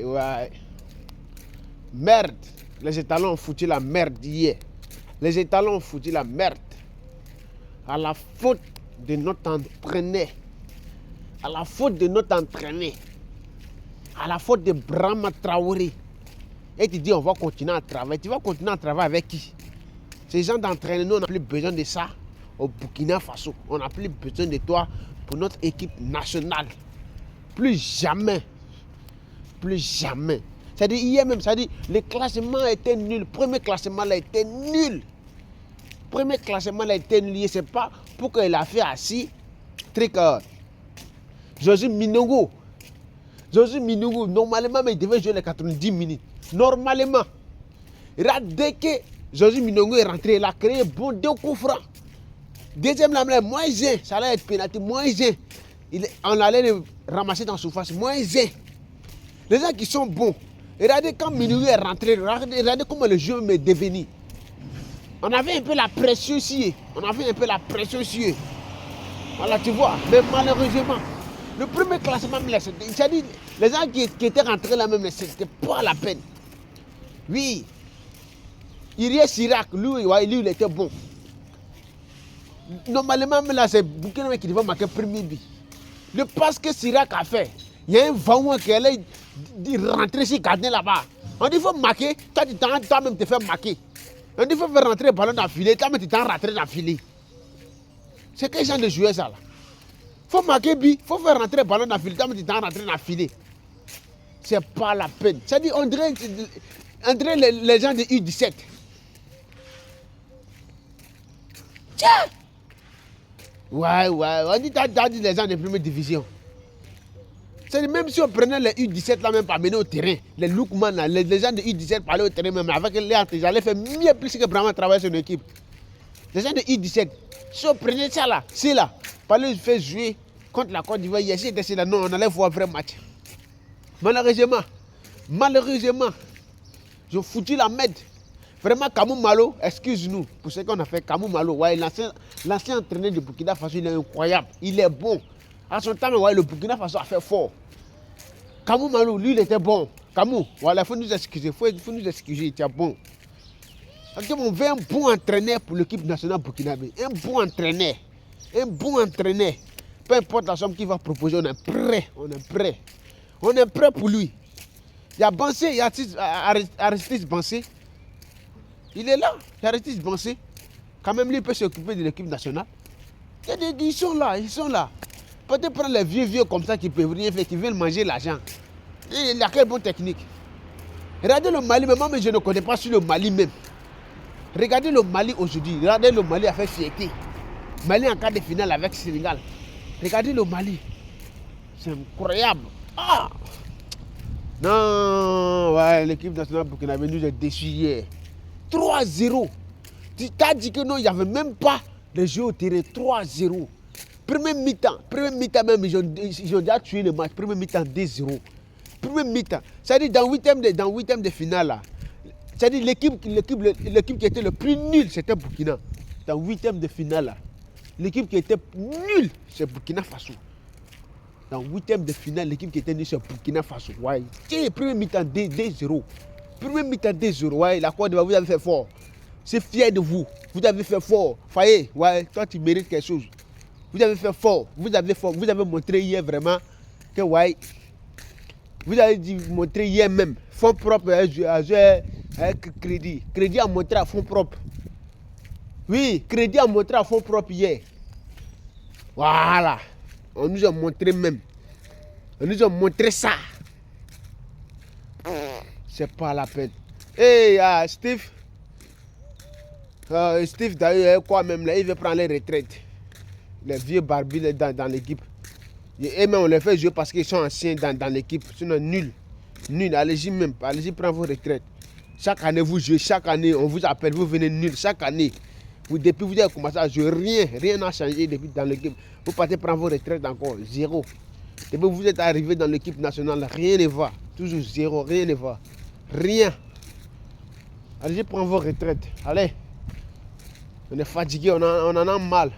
Ouais. Merde. Les étalons ont foutu la merde hier. Les étalons ont foutu la merde. À la faute de notre entraîneur. À la faute de notre entraîneur. À la faute de Brahma Traoré. Et tu dis on va continuer à travailler. Tu vas continuer à travailler avec qui? Ces gens d'entraîneur, nous on n'a plus besoin de ça au Burkina Faso. On n'a plus besoin de toi pour notre équipe nationale. Plus jamais. Plus jamais. C'est-à-dire hier même, c'est-à-dire le classement était nul. Le premier classement là était nul. Le premier classement là était nul. C'est pas pour qu'il a fait assis. Josué Minongo. Josué Minongo, normalement, il devait jouer les 90 minutes. Normalement. Dès que Josué Minongo est rentré, il a créé bon 2 coups francs. Deuxième là, moins 1. Ça allait être pénalité, moins 1. On allait le ramasser dans la surface, moins 1. Les gens qui sont bons. Regardez quand Minongo est rentré, regardez comment le jeu m'est devenu. On avait un peu la pression ici. Voilà, tu vois. Mais malheureusement, le premier classement, c'est-à-dire les gens qui étaient rentrés là même, c'était pas la peine. Oui. Irie Sirac, lui, il était bon. Normalement, là, c'est Burkina qui devait marquer le premier but. Le passe que Sirac a fait, il y a un vent qui allait rentrer sur le gardien là-bas. On dit qu'il faut marquer, toi-même te faire marquer. On dit qu'il faut faire rentrer le ballon dans le filet, toi-même tu t'en rentré dans le filet. C'est quel genre de joueur ça là? Il faut marquer but, il faut faire rentrer le ballon dans le filet, toi-même tu t'en rentré dans le filet. C'est pas la peine. C'est-à-dire, on dirait les gens de U17. Tiens! Ouais, on dit t'as dit les gens de première division. C'est même si on prenait les U17 là même pas mener au terrain, les Lookman là, les gens de U17 parlaient au terrain même avec les autres, ils allaient faire mieux plus que vraiment travailler sur une équipe. Les gens de U17, si on prenait ça là, c'est là, parler faire jouer contre la Côte d'Ivoire, ici c'était là, non, on allait voir un vrai match. Malheureusement, ils ont foutu la merde. Vraiment, Kamou Malo, excuse-nous pour ce qu'on a fait. Kamou Malo, ouais, l'ancien entraîneur de Burkina Faso, il est incroyable. Il est bon. À son temps, ouais, le Burkina Faso a fait fort. Kamou Malo, lui, il était bon. Kamou, voilà, il faut nous excuser. Il était bon. On veut un bon entraîneur pour l'équipe nationale burkinabé. Un bon entraîneur. Peu importe la somme qu'il va proposer, on est prêt. On est prêt pour lui. Il y a Bansé, il y a Aristide Bansé. Il est là, il y a Aristide Bansé. Quand même, lui, il peut s'occuper de l'équipe nationale. Ils sont là. Peut-être prendre les vieux comme ça qui ne peuvent rien faire, qui veulent manger l'argent. Il a quelle bonne technique. Regardez le Mali, mais moi, je ne connais pas sur le Mali même. Regardez le Mali aujourd'hui. Regardez le Mali a fait fierté. Mali en quart de finale avec Sénégal. Regardez le Mali. C'est incroyable. Ah! Non, ouais, l'équipe nationale burkinabé nous a déçus hier. 3-0. Tu t'as dit que non, il n'y avait même pas de jeu au terrain. 3-0. Premier mi-temps même, ils ont déjà tué le match. Premier mi-temps, 2-0. Premier mi-temps. C'est-à-dire dans 8e de finale, là. C'est-à-dire l'équipe qui était le plus nulle, c'était Burkina. Dans 8e de finale, là. L'équipe qui était nulle, c'est Burkina Faso. Dans 8e de finale, l'équipe qui était nulle, c'est Burkina Faso. Ouais. Tiens, premier mi-temps, 2-0. Premier mi-temps 2-0, ouais, la Côte d'Ivoire, vous avez fait fort. C'est fier de vous. Vous avez fait fort. Faye, ouais, toi tu mérites quelque chose. Vous avez fait fort. Vous avez montré hier vraiment que, ouais, vous avez montré hier même. Fonds propres avec crédit. Crédit à montrer à fonds propres. Oui, crédit à montrer à fonds propres hier. Voilà. On nous a montré même. On nous a montré ça. C'est pas la peine. Hey, Steve. Steve d'ailleurs, quoi même là, il veut prendre les retraites. Les vieux barbus dans l'équipe. Et même on les fait jouer parce qu'ils sont anciens dans l'équipe. Sinon nul. Allez-y même. Allez-y prendre vos retraites. Chaque année vous jouez, chaque année on vous appelle, vous venez nul. Chaque année. Depuis vous avez commencé à jouer, rien n'a changé depuis dans l'équipe. Vous partez prendre vos retraites encore, 0. Depuis vous êtes arrivé dans l'équipe nationale, rien ne va. Toujours 0, rien ne va. Rien. Allez, prends vos retraites. Allez. On est fatigué, on en a mal.